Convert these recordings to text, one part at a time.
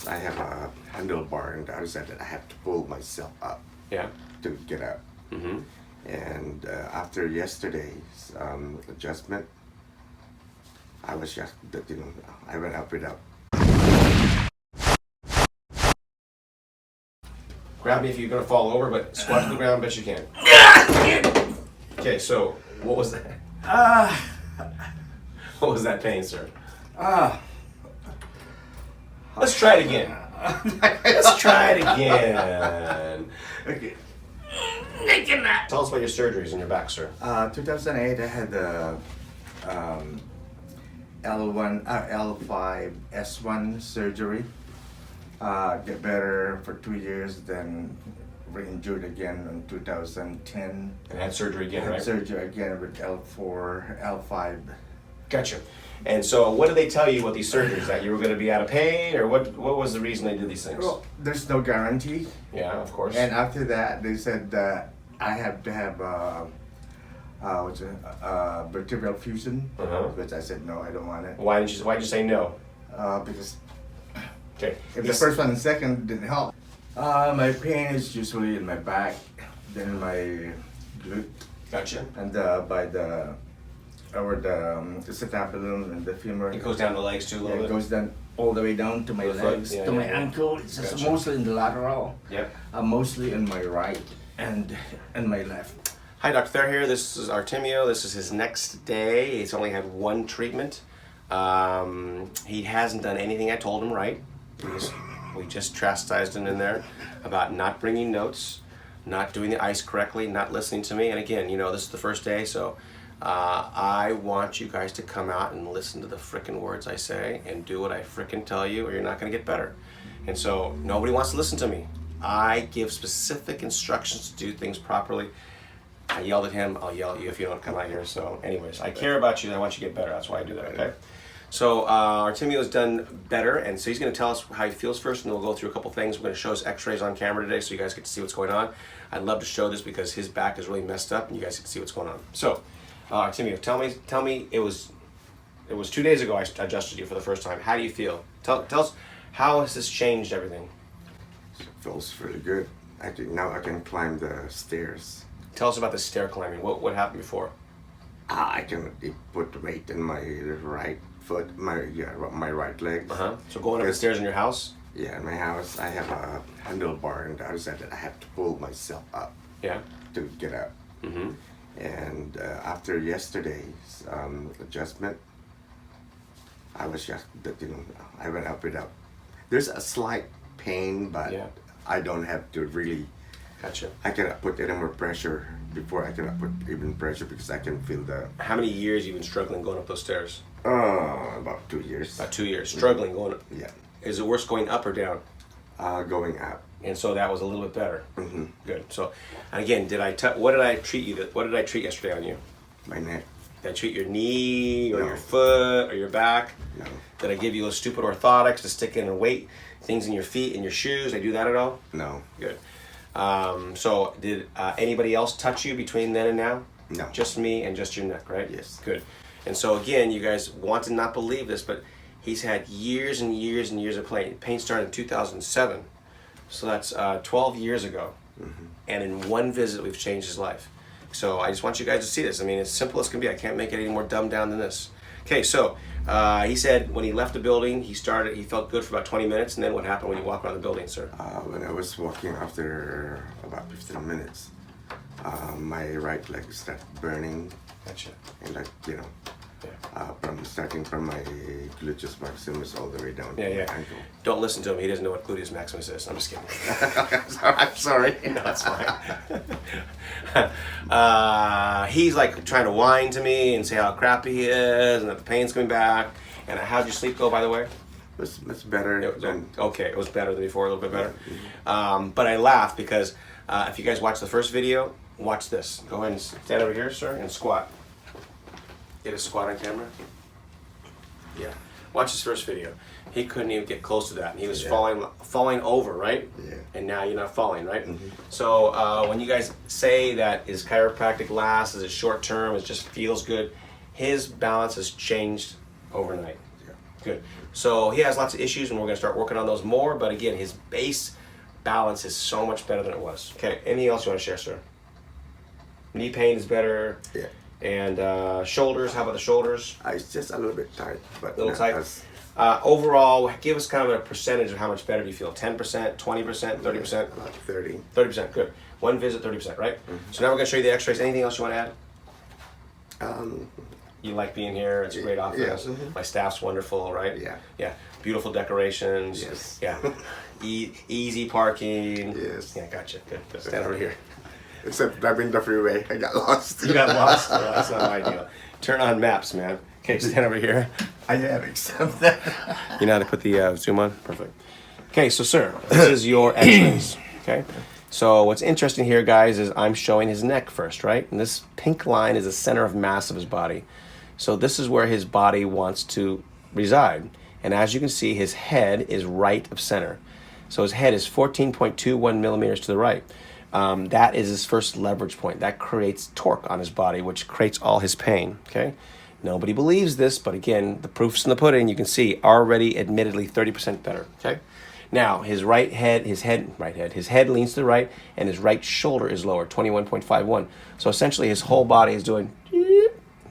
I have a handlebar, and the other side that I have to pull myself up. Yeah. To get up. Mm-hmm. And after yesterday's adjustment, I was just that I went up without. Grab me if you're gonna fall over, but squat to the ground best you can. Okay, so what was that? What was that pain, sir? Let's try it again. Let's try it again. Okay. Tell us about your surgeries in your back, sir. 2008, I had the L5 S1 surgery. Get better for 2 years, then re-injured again in 2010. And had surgery again, Had right? surgery again with L4, L5. Gotcha. And so, what did they tell you about these surgeries? That you were going to be out of pain, or what? What was the reason they did these things? Well, there's no guarantee. Yeah, of course. And after that, they said that I have to have vertebral fusion, which I said no, I don't want it. Why'd you say no? Because Okay. if the first one and second didn't help. My pain is usually in my back, then in my glute, Gotcha. and by the acetabulum and the femur. It goes down the legs too a little It bit. goes down all the way down to my The foot, legs, yeah, to yeah, my yeah. ankle. It's just Gotcha. mostly in the lateral. Yep. Mostly in my right and my left. Hi, Dr. Thayer here. This is Artemio. This is his next day. He's only had one treatment. He hasn't done anything I told him right. We just chastised him in there about not bringing notes, not doing the ice correctly, not listening to me. And again, this is the first day, so I want you guys to come out and listen to the frickin' words I say and do what I frickin' tell you, or you're not going to get better. And so nobody wants to listen to me. I give specific instructions to do things properly. I yelled at him. I'll yell at you if you don't come out here. So anyways, I care about you. I want you to get better. That's why I do that, okay? So Artemio's done better, and so he's going to tell us how he feels first, and then we'll go through a couple things. We're going to show us x-rays on camera today so you guys get to see what's going on. I'd love to show this because his back is really messed up, and you guys get to see what's going on. So, Artemio, tell me, it was 2 days ago I adjusted you for the first time. How do you feel? Tell us, how has this changed everything? It feels really good. Now I can climb the stairs. Tell us about the stair climbing. What happened before? I can put weight in my right foot, my right leg. So going up the stairs in your house? Yeah, in my house, I have a handlebar, and the other side that I have to pull myself up. Yeah. To get up. And after yesterday's adjustment, I was just that I went up without. There's a slight pain, but Yeah. I don't have to really. Gotcha. I cannot put any more pressure before I cannot put even pressure because I can feel the. How many years you been struggling going up those stairs? About 2 years. About 2 years. Struggling going up. Yeah. Is it worse going up or down? Going up. And so that was a little bit better. Good. So, and again, what did I treat you? What did I treat yesterday on you? My neck. Did I treat your knee or No. your foot or your back? No. Did I give you those stupid orthotics to stick in and weight things in your feet and your shoes? Did I do that at all? No. Good. So did anybody else touch you between then and now? No. Just me and just your neck, right? Yes. Good. And so again, you guys want to not believe this, but he's had years and years and years of pain. Pain started in 2007. So that's 12 years ago. And in one visit, we've changed his life. So I just want you guys to see this. I mean, it's simple as can be. I can't make it any more dumbed down than this. Okay, so he said when he left the building, he felt good for about 20 minutes. And then what happened when you walk around the building, sir? When I was walking after about 15 minutes, my right leg started burning. Gotcha. And Yeah. starting from my gluteus maximus all the way down to Yeah. my ankle. Don't listen to him. He doesn't know what gluteus maximus is. I'm just kidding. I'm sorry. No, that's fine. He's like trying to whine to me and say how crappy he is and that the pain's coming back. And how'd your sleep go, by the way? It's better than. Okay, it was better than before, a little bit better. But I laugh because if you guys watch the first video, watch this. Go ahead and stand over here, sir, and squat. Get a squat on camera. Yeah. Watch his first video. He couldn't even get close to that. And he was falling over, right? Yeah. And now you're not falling, right? So when you guys say that his chiropractic lasts, is it short term, it just feels good, his balance has changed overnight. Good. So he has lots of issues, and we're going to start working on those more. But again, his base balance is so much better than it was. Okay. Anything else you want to share, sir? Knee pain is better. Yeah. And shoulders. How about the shoulders? It's just a little bit tight, but A little not tight. as- Overall, give us kind of a percentage of how much better do you feel? 10%, 20%, 30%? About 30. 30%. Good. One visit, 30%, right? So now we're going to show you the x-rays. Anything else you want to add? You like being here. It's a great office. Yeah. My staff's wonderful, right? Yeah. Yeah. Beautiful decorations. Yes. Yeah. Easy parking. Yes. Yeah, gotcha. Good. Stand over here. Except driving the freeway, I got lost. You got lost? Well, that's not ideal. Turn on maps, man. Okay, stand over here. I have except that. You know how to put the zoom on? Perfect. Okay, so sir, this is your x-rays. Okay? So what's interesting here, guys, is I'm showing his neck first, right? And this pink line is the center of mass of his body. So this is where his body wants to reside. And as you can see, his head is right of center. So his head is 14.21 millimeters to the right. That is his first leverage point. That creates torque on his body, which creates all his pain, okay? Nobody believes this, but again, the proof's in the pudding. You can see already admittedly 30% better, okay? Now, his head leans to the right, and his right shoulder is lower, 21.51. So essentially, his whole body is doing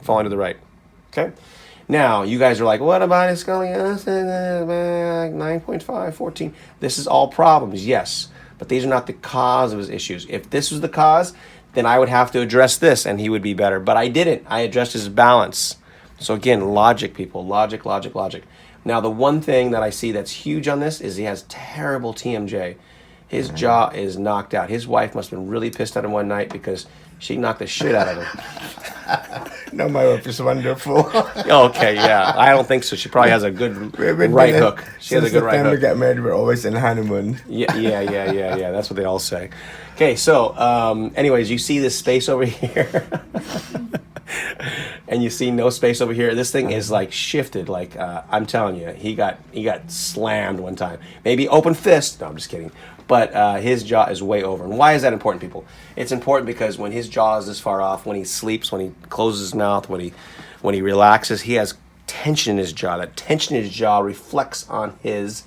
falling to the right, okay? Now, you guys are like, what about his scoliosis? 9.5, 14. This is all problems, yes, but these are not the cause of his issues. If this was the cause, then I would have to address this and he would be better. But I didn't. I addressed his balance. So again, logic, people. Logic, logic, logic. Now, the one thing that I see that's huge on this is he has terrible TMJ. His jaw is knocked out. His wife must have been really pissed at him one night because she knocked the shit out of him. No, my wife is wonderful. Okay, yeah. I don't think so. She probably has a good right hook. She has a good right Since the time we hook. got married, we're always in honeymoon. Yeah. That's what they all say. Okay, so anyways, you see this space over here, and you see no space over here. This thing is like shifted. Like I'm telling you, he got slammed one time. Maybe open fist. No, I'm just kidding. But his jaw is way over. And why is that important, people? It's important because when his jaw is this far off, when he sleeps, when he closes his mouth, when he relaxes, he has tension in his jaw. That tension in his jaw reflects on his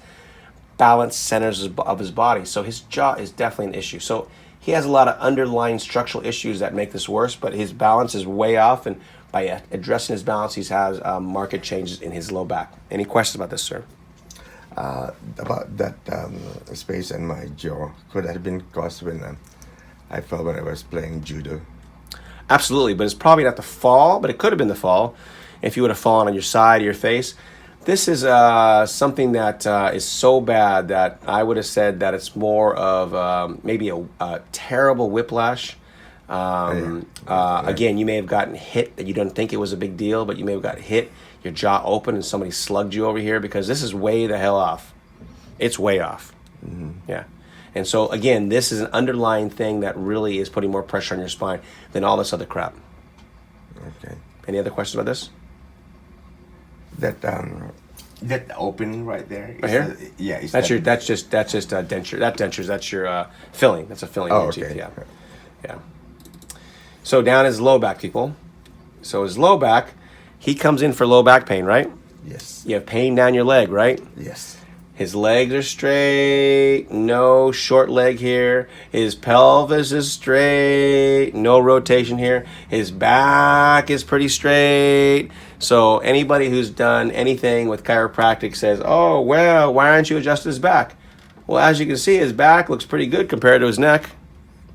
balance centers of his body. So his jaw is definitely an issue. So he has a lot of underlying structural issues that make this worse, but his balance is way off, and by addressing his balance, he has marked changes in his low back. Any questions about this, sir? About that space in my jaw, could that have been caused when I fell when I was playing judo? Absolutely, but it's probably not the fall, but it could have been the fall if you would have fallen on your side or your face. This is something that is so bad that I would have said that it's more of maybe a terrible whiplash. Again, you may have gotten hit that you didn't think it was a big deal, but you may have got hit, your jaw open, and somebody slugged you over here, because this is way the hell off. It's way off. Mm-hmm. Yeah. And so, again, this is an underlying thing that really is putting more pressure on your spine than all this other crap. Okay. Any other questions about this? That opening right there. Right here? That's just denture. That's your filling. That's a filling. Oh, in your okay. teeth. Yeah. So down his low back, people. So his low back, he comes in for low back pain, right? Yes. You have pain down your leg, right? Yes. His legs are straight, no short leg here. His pelvis is straight, no rotation here. His back is pretty straight. So anybody who's done anything with chiropractic says, oh, well, why aren't you adjusting his back? Well, as you can see, his back looks pretty good compared to his neck.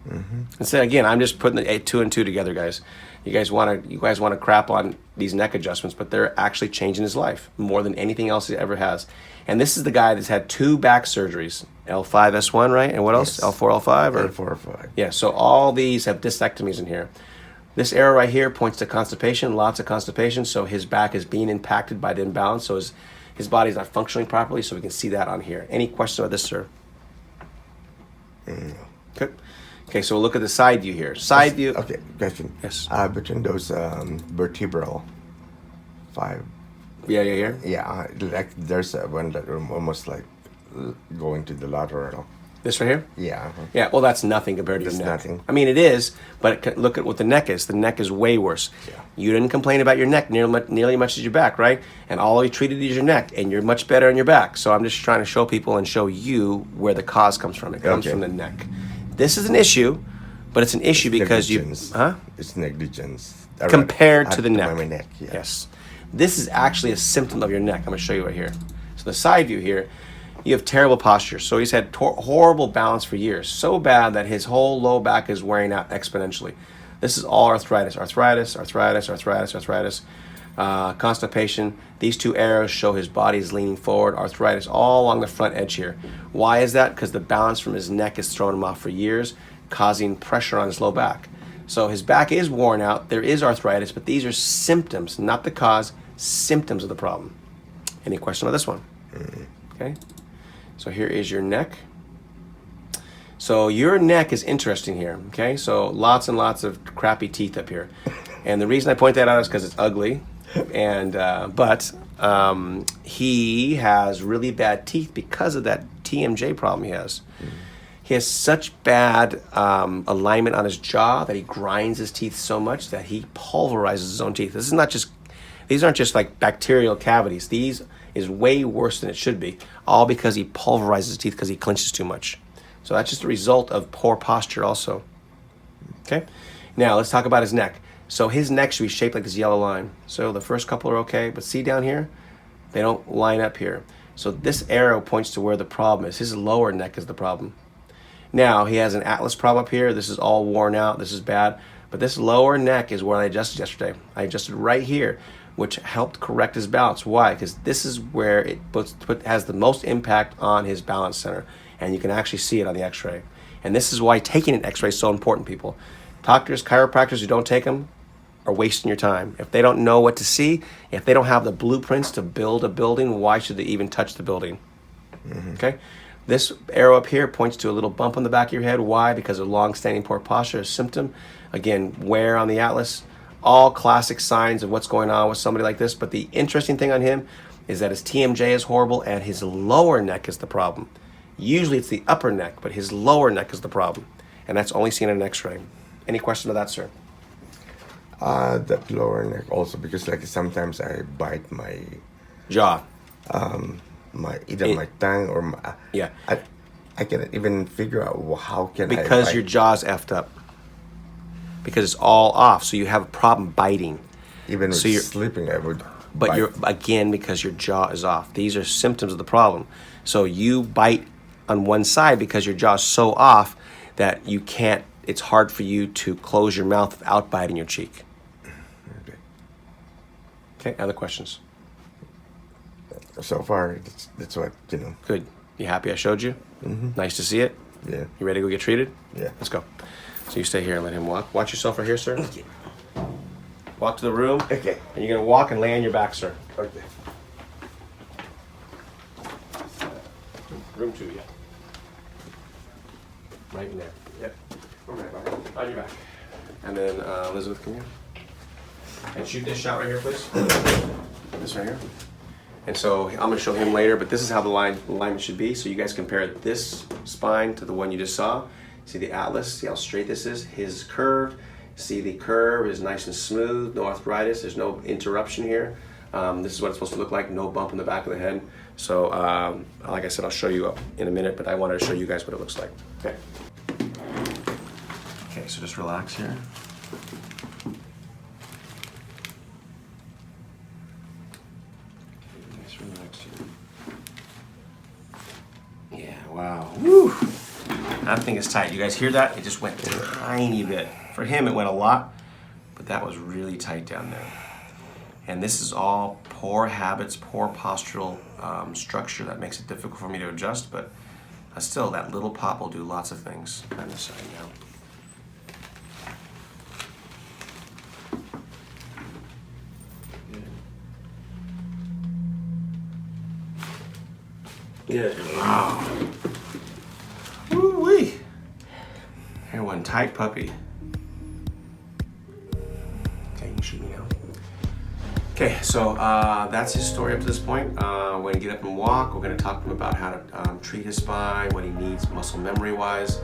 Mm-hmm. And so again, I'm just putting the 2 and 2 together, guys. You guys want to crap on these neck adjustments, but they're actually changing his life more than anything else he ever has. And this is the guy that's had 2 back surgeries, L5S1, right? And what else? Yes. L4, L5? Or? L4, L5. Yeah, so all these have discectomies in here. This arrow right here points to constipation, lots of constipation, so his back is being impacted by the imbalance, so his body's not functioning properly, so we can see that on here. Any questions about this, sir? No. Good. Okay, so we'll look at the side view here. Side view. Okay, question. Yes. Between those vertebral 5. Yeah. Yeah, like there's one that almost like going to the lateral. This right here? Yeah. Yeah, well, that's nothing compared to your That's neck. nothing. I mean, it is, but look at what the neck is. The neck is way worse. Yeah. You didn't complain about your neck nearly much as your back, right? And all you treated is your neck, and you're much better on your back. So I'm just trying to show people and show you where the cause comes from. It comes Okay. from the neck. This is an issue, but it's an issue because negligence. It's negligence. Compared to the neck. My neck, yeah. Yes. This is actually a symptom of your neck. I'm going to show you right here. So the side view here, you have terrible posture. So he's had horrible balance for years. So bad that his whole low back is wearing out exponentially. This is all arthritis. Constipation. These two arrows show his body is leaning forward. Arthritis all along the front edge here. Why is that? Because the balance from his neck is throwing him off for years, causing pressure on his low back. So his back is worn out. There is arthritis, but these are symptoms, not the cause, symptoms of the problem. Any question on this one? Okay. So here is your neck. So your neck is interesting here, okay? So lots and lots of crappy teeth up here. And the reason I point that out is because it's ugly. And but he has really bad teeth because of that TMJ problem he has. He has such bad alignment on his jaw that he grinds his teeth so much that he pulverizes his own teeth. These aren't just like bacterial cavities. These is way worse than it should be, all because he pulverizes his teeth because he clenches too much. So that's just a result of poor posture also. Okay? Now let's talk about his neck. So his neck should be shaped like this yellow line. So the first couple are okay, but see down here? They don't line up here. So this arrow points to where the problem is. His lower neck is the problem. Now he has an atlas problem up here. This is all worn out. This is bad. But this lower neck is where I adjusted yesterday. I adjusted right here, which helped correct his balance. Why? Because this is where it has the most impact on his balance center. And you can actually see it on the x-ray. And this is why taking an x-ray is so important, people. Doctors, chiropractors who don't take them are wasting your time. If they don't know what to see, if they don't have the blueprints to build a building, why should they even touch the building? Okay? This arrow up here points to a little bump on the back of your head. Why? Because of long-standing poor posture, a symptom. Again, wear on the atlas. All classic signs of what's going on with somebody like this. But the interesting thing on him is that his TMJ is horrible and his lower neck is the problem. Usually it's the upper neck, but his lower neck is the problem. And that's only seen in an x-ray. Any question about that, sir? That lower neck also, because like sometimes I bite my jaw. My tongue or my, Yeah. I can't even figure out how can because I bite. your jaw's effed up. Because it's all off, so you have a problem biting. Even with so you're sleeping, I would. But bite. you're again because your jaw is off. These are symptoms of the problem. So you bite on one side because your jaw's so off that you can't. It's hard for you to close your mouth without biting your cheek. Okay. Other questions? So far, that's what Good. You happy I showed you? Mm-hmm. Nice to see it. Yeah. You ready to go get treated? Yeah. Let's go. So you stay here and let him walk. Watch yourself right here, sir. Okay. Walk to the room. Okay. And you're gonna walk and lay on your back, sir. Okay. Room 2, yeah. Right in there. Yep. On your back. And then Elizabeth, come here. And shoot this shot right here, please. This right here. And so I'm going to show him later, but this is how the alignment should be. So you guys compare this spine to the one you just saw. See the atlas, see how straight this is? His curve. See the curve is nice and smooth, no arthritis, there's no interruption here. This is what it's supposed to look like, no bump in the back of the head. So like I said, I'll show you up in a minute, but I wanted to show you guys what it looks like. Okay. Okay, so just relax here. Nice, relax here. Yeah, wow. Woo! That thing is tight. You guys hear that? It just went a tiny bit. For him, it went a lot, but that was really tight down there. And this is all poor habits, poor postural structure that makes it difficult for me to adjust, but still, that little pop will do lots of things. On this side now. Good. Wow. Woo-wee. Here, one tight puppy. Okay, you can shoot me now. Okay, so that's his story up to this point. We're gonna get up and walk. We're gonna talk to him about how to treat his spine, what he needs muscle memory wise.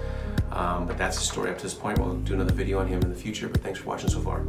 But that's his story up to this point. We'll do another video on him in the future, but thanks for watching so far.